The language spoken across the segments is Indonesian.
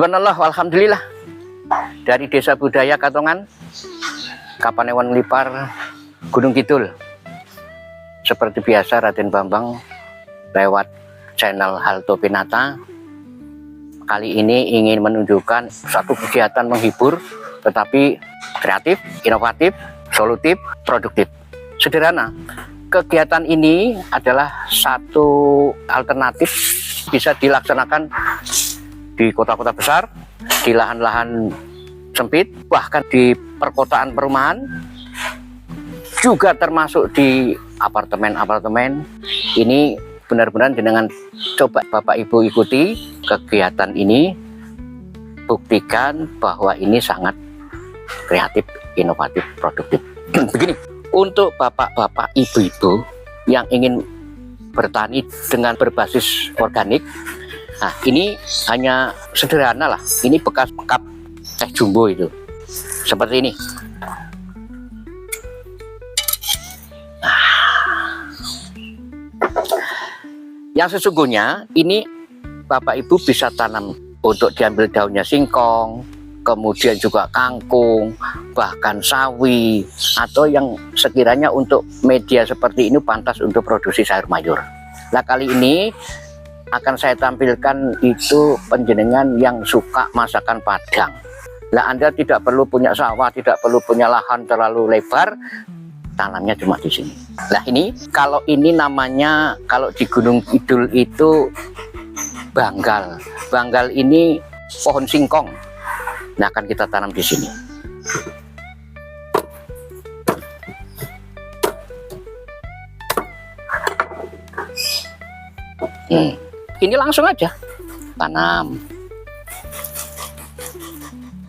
Subhanallah, alhamdulillah. Dari Desa Budaya Katongan, Kapanewon Lipar, Gunung Kidul. Seperti biasa, Raden Bambang lewat channel Halto Pinata kali ini ingin menunjukkan satu kegiatan menghibur tetapi kreatif, inovatif, solutif, produktif. Sederhana, kegiatan ini adalah satu alternatif bisa dilaksanakan di kota-kota besar, di lahan-lahan sempit, bahkan di perkotaan perumahan, juga termasuk di apartemen-apartemen. Ini benar-benar dengan coba Bapak Ibu ikuti kegiatan ini, buktikan bahwa ini sangat kreatif, inovatif, produktif. Begini, untuk bapak-bapak, ibu-ibu yang ingin bertani dengan berbasis organik, nah ini hanya sederhana lah. Ini bekas cup teh jumbo itu, seperti ini. Yang sesungguhnya ini Bapak Ibu bisa tanam untuk diambil daunnya singkong, kemudian juga kangkung, bahkan sawi, atau yang sekiranya untuk media seperti ini pantas untuk produksi sayur mayur. Nah, kali ini akan saya tampilkan itu penjenengan yang suka masakan Padang. Nah, Anda tidak perlu punya sawah, tidak perlu punya lahan terlalu lebar, tanamnya cuma di sini. Nah, ini kalau ini namanya, kalau di Gunung Kidul itu banggal. Banggal ini pohon singkong. Nah, akan kita tanam di sini. Ini langsung aja tanam.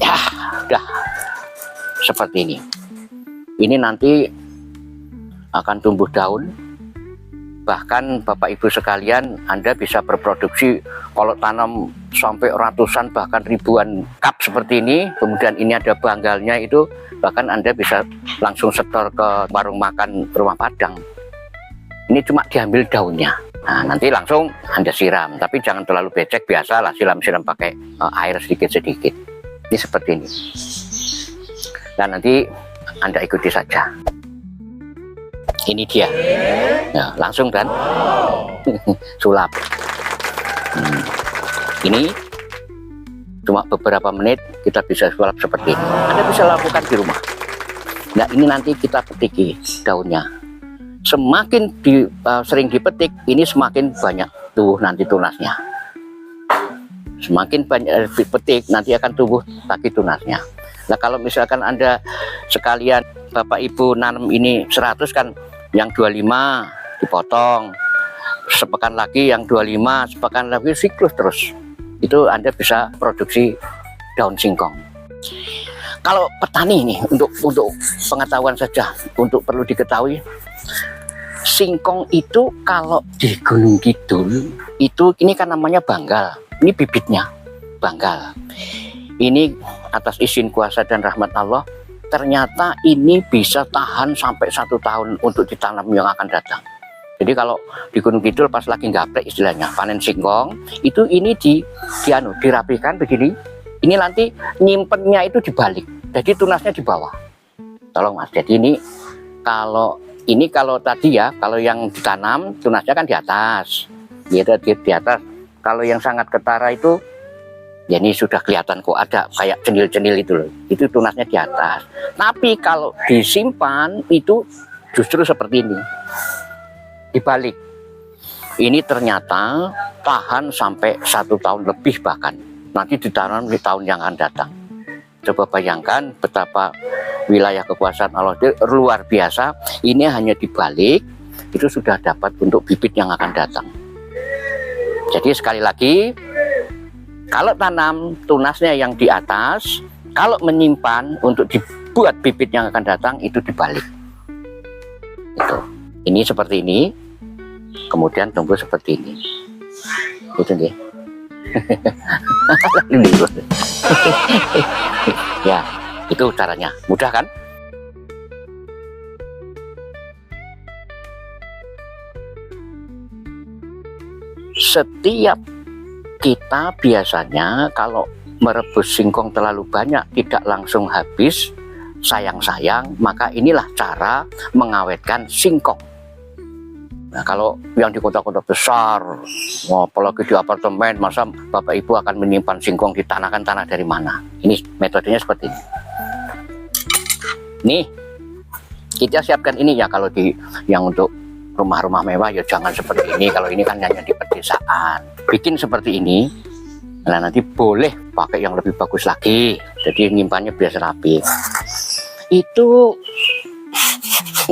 Ya, udah seperti ini. Ini nanti akan tumbuh daun. Bahkan Bapak Ibu sekalian, Anda bisa berproduksi kalau tanam sampai ratusan bahkan ribuan cup seperti ini. Kemudian ini ada banggalnya itu, bahkan Anda bisa langsung setor ke warung makan rumah Padang. Ini cuma diambil daunnya. Nah, nanti langsung Anda siram, tapi jangan terlalu becek, biasalah siram-siram pakai air sedikit-sedikit. Ini seperti ini. Dan nanti Anda ikuti saja. Ini dia. Nah, langsung kan sulap. Ini cuma beberapa menit kita bisa sulap seperti ini. Anda bisa lakukan di rumah. Nah, ini nanti kita petiki daunnya. Semakin sering dipetik, ini semakin banyak tubuh nanti tunasnya. Semakin banyak dipetik, nanti akan tumbuh lagi tunasnya. Nah, kalau misalkan Anda sekalian Bapak Ibu nanam ini 100 kan, yang 25 dipotong, sepekan lagi yang 25, sepekan lagi siklus terus. Itu Anda bisa produksi daun singkong. Kalau petani ini, untuk pengetahuan saja, untuk perlu diketahui, singkong itu kalau di Gunung Kidul itu ini kan namanya banggal. Ini bibitnya banggal. Ini atas izin kuasa dan rahmat Allah, ternyata ini bisa tahan sampai 1 tahun untuk ditanam yang akan datang. Jadi kalau di Gunung Kidul pas lagi gaplek istilahnya panen singkong, itu ini dirapikan begini. Ini nanti nyimpennya itu dibalik, jadi tunasnya di bawah. Tolong Mas. Jadi ini kalau tadi ya, kalau yang ditanam tunasnya kan di atas, gitu di atas. Kalau yang sangat ketara itu, ya ini sudah kelihatan kok ada kayak cenil-cenil itu loh. Itu tunasnya di atas. Tapi kalau disimpan itu justru seperti ini, dibalik. Ini ternyata tahan sampai 1 tahun lebih bahkan. Nanti ditanam di tahun yang akan datang. Coba bayangkan betapa wilayah kekuasaan Allah itu luar biasa. Ini hanya dibalik, itu sudah dapat untuk bibit yang akan datang. Jadi sekali lagi, kalau tanam tunasnya yang di atas, kalau menyimpan untuk dibuat bibit yang akan datang itu dibalik. Itu. Ini seperti ini, kemudian tumbuh seperti ini. Itu dia. Ya, itu caranya. Mudah kan? Setiap kita biasanya kalau merebus singkong terlalu banyak, tidak langsung habis, sayang-sayang, maka inilah cara mengawetkan singkong. Nah, kalau yang di kota-kota besar, apalagi di apartemen, masa Bapak Ibu akan menyimpan singkong di tanah, kan tanah dari mana? Ini metodenya seperti ini. Nih, kita siapkan ini ya, kalau di yang untuk rumah-rumah mewah ya jangan seperti ini. Kalau ini kan hanya di pedesaan. Bikin seperti ini. Nah, nanti boleh pakai yang lebih bagus lagi. Jadi nyimpannya biasa rapi. Itu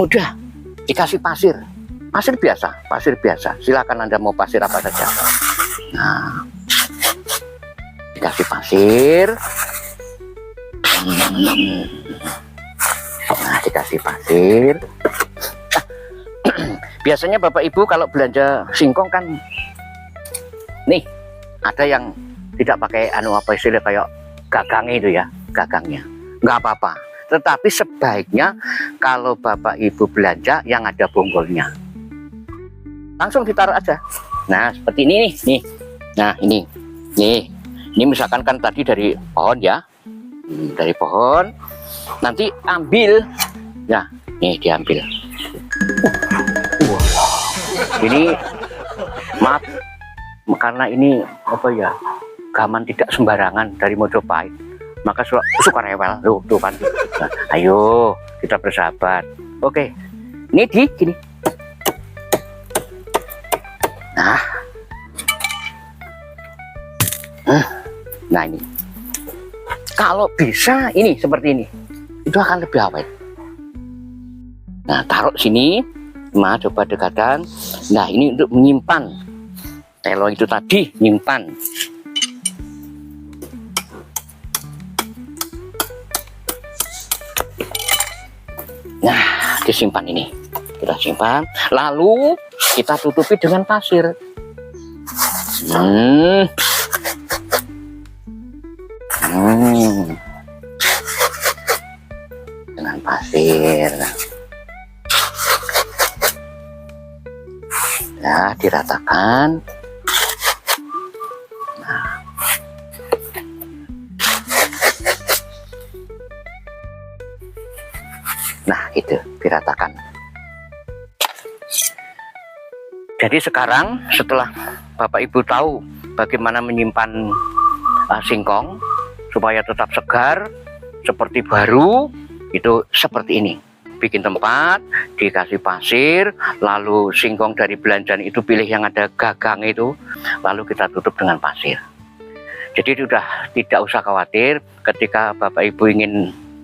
udah dikasih pasir. Pasir biasa. Silakan Anda mau pasir apa saja. Nah, dikasih pasir. Nah, dikasih pasir. Biasanya Bapak Ibu kalau belanja singkong kan, nih ada yang tidak pakai apa istilah kayak gagang itu ya, gagangnya. Nggak apa-apa. Tetapi sebaiknya kalau Bapak Ibu belanja yang ada bonggolnya. Langsung ditaruh aja. Nah, seperti ini nih. Nah, ini misalkan kan tadi dari pohon ya. Dari pohon. Nanti ambil. Ya, nih diambil. Ini maaf karena ini apa ya? Gaman tidak sembarangan dari Mojopahit. Maka suka rewel. Tuh kan. Nah, ayo kita bersahabat. Oke. Ini di gini. Nah ini, kalau bisa ini seperti ini, itu akan lebih awet. Nah, taruh sini, coba dekatkan. Nah, ini untuk menyimpan telo itu tadi, nyimpan. Nah, disimpan ini, kita simpan, lalu kita tutupi dengan pasir. Dengan pasir. Ya, diratakan. Nah, itu diratakan. Jadi sekarang setelah Bapak Ibu tahu bagaimana menyimpan singkong supaya tetap segar seperti baru, itu seperti ini. Bikin tempat, dikasih pasir, lalu singkong dari belanjaan itu pilih yang ada gagang itu, lalu kita tutup dengan pasir. Jadi sudah tidak usah khawatir ketika Bapak Ibu ingin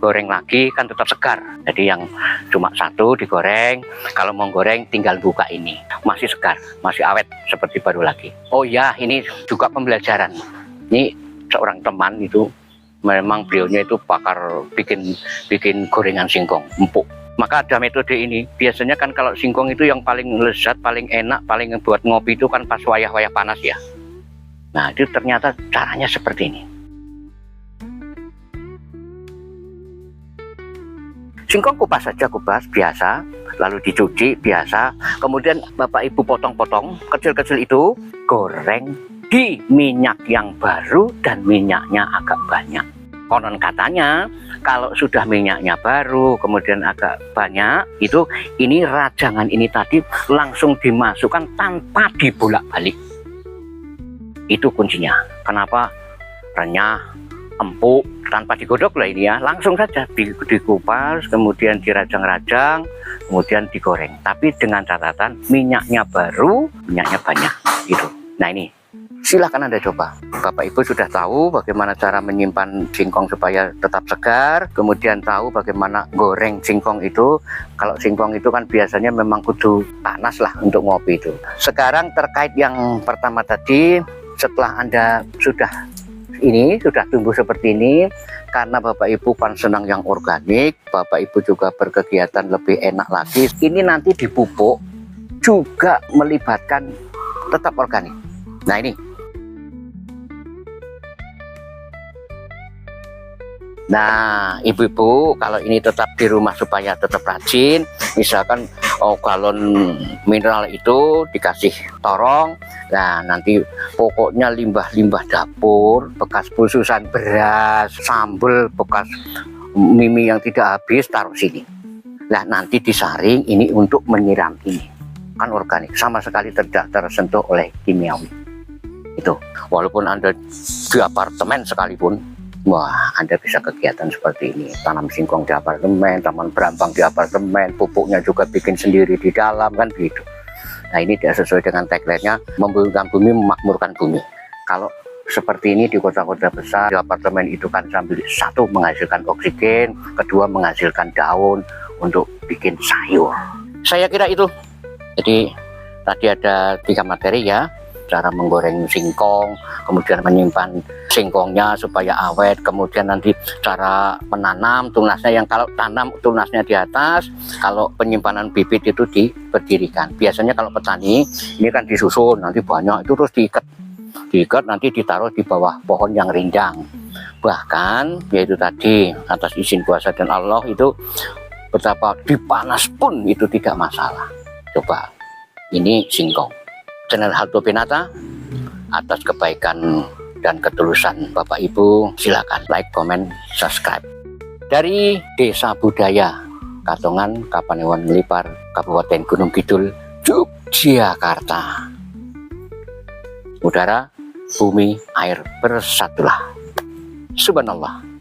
goreng lagi kan tetap segar. Jadi yang cuma satu digoreng, kalau mau goreng tinggal buka ini, masih segar, masih awet seperti baru lagi. Oh ya, ini juga pembelajaran. Ini seorang teman itu memang beliaunya itu pakar bikin gorengan singkong empuk. Maka ada metode ini. Biasanya kan kalau singkong itu yang paling lezat, paling enak, paling buat ngopi itu kan pas wayah-wayah panas ya. Nah, itu ternyata caranya seperti ini. Singkong kupas saja, kupas biasa, lalu dicuci biasa, kemudian Bapak Ibu potong-potong kecil-kecil itu, goreng di minyak yang baru dan minyaknya agak banyak. Konon katanya kalau sudah minyaknya baru kemudian agak banyak, itu ini rajangan ini tadi langsung dimasukkan tanpa dibolak-balik. Itu kuncinya. Kenapa renyah, empuk, tanpa digodok lah ini ya, langsung saja dikupas, kemudian dirajang-rajang, kemudian digoreng. Tapi dengan catatan minyaknya baru, minyaknya banyak gitu. Nah ini silahkan Anda coba. Bapak Ibu sudah tahu bagaimana cara menyimpan singkong supaya tetap segar, kemudian tahu bagaimana goreng singkong itu. Kalau singkong itu kan biasanya memang kudu panas lah untuk ngopi itu. Sekarang terkait yang pertama tadi, setelah Anda sudah tumbuh seperti ini, karena Bapak Ibu kan senang yang organik, Bapak Ibu juga berkegiatan lebih enak lagi. Ini nanti dipupuk juga melibatkan tetap organik. Nah ini. Nah, ibu-ibu kalau ini tetap di rumah supaya tetap rajin, misalkan galon mineral itu dikasih torong. Nah nanti pokoknya limbah-limbah dapur, bekas bususan beras, sambel, bekas mie yang tidak habis taruh sini. Nah nanti disaring ini untuk menyiram ini, kan organik, sama sekali tidak tersentuh oleh kimiawi. Itu walaupun Anda di apartemen sekalipun, wah Anda bisa kegiatan seperti ini, tanam singkong di apartemen, taman berambang di apartemen, pupuknya juga bikin sendiri di dalam, kan gitu. Nah ini dia sesuai dengan tagline-nya, membumikan bumi, memakmurkan bumi. Kalau seperti ini di kota-kota besar, di apartemen itu kan sambil satu menghasilkan oksigen, kedua menghasilkan daun untuk bikin sayur. Saya kira itu. Jadi tadi ada 3 materi ya, cara menggoreng singkong, kemudian menyimpan singkongnya supaya awet, kemudian nanti cara menanam tunasnya, yang kalau tanam tunasnya di atas, kalau penyimpanan bibit itu diberdirikan. Biasanya kalau petani ini kan disusun, nanti banyak itu terus diikat nanti ditaruh di bawah pohon yang rindang. Bahkan yaitu tadi atas izin kuasa dan Allah itu betapa dipanas pun itu tidak masalah. Coba ini singkong. Channel Halto Pinata, atas kebaikan dan ketulusan Bapak Ibu silakan like, comment, subscribe. Dari Desa Budaya Katongan, Kapanewon Melipar, Kabupaten Gunung Kidul, Yogyakarta. Udara, bumi, air bersatulah. Subhanallah.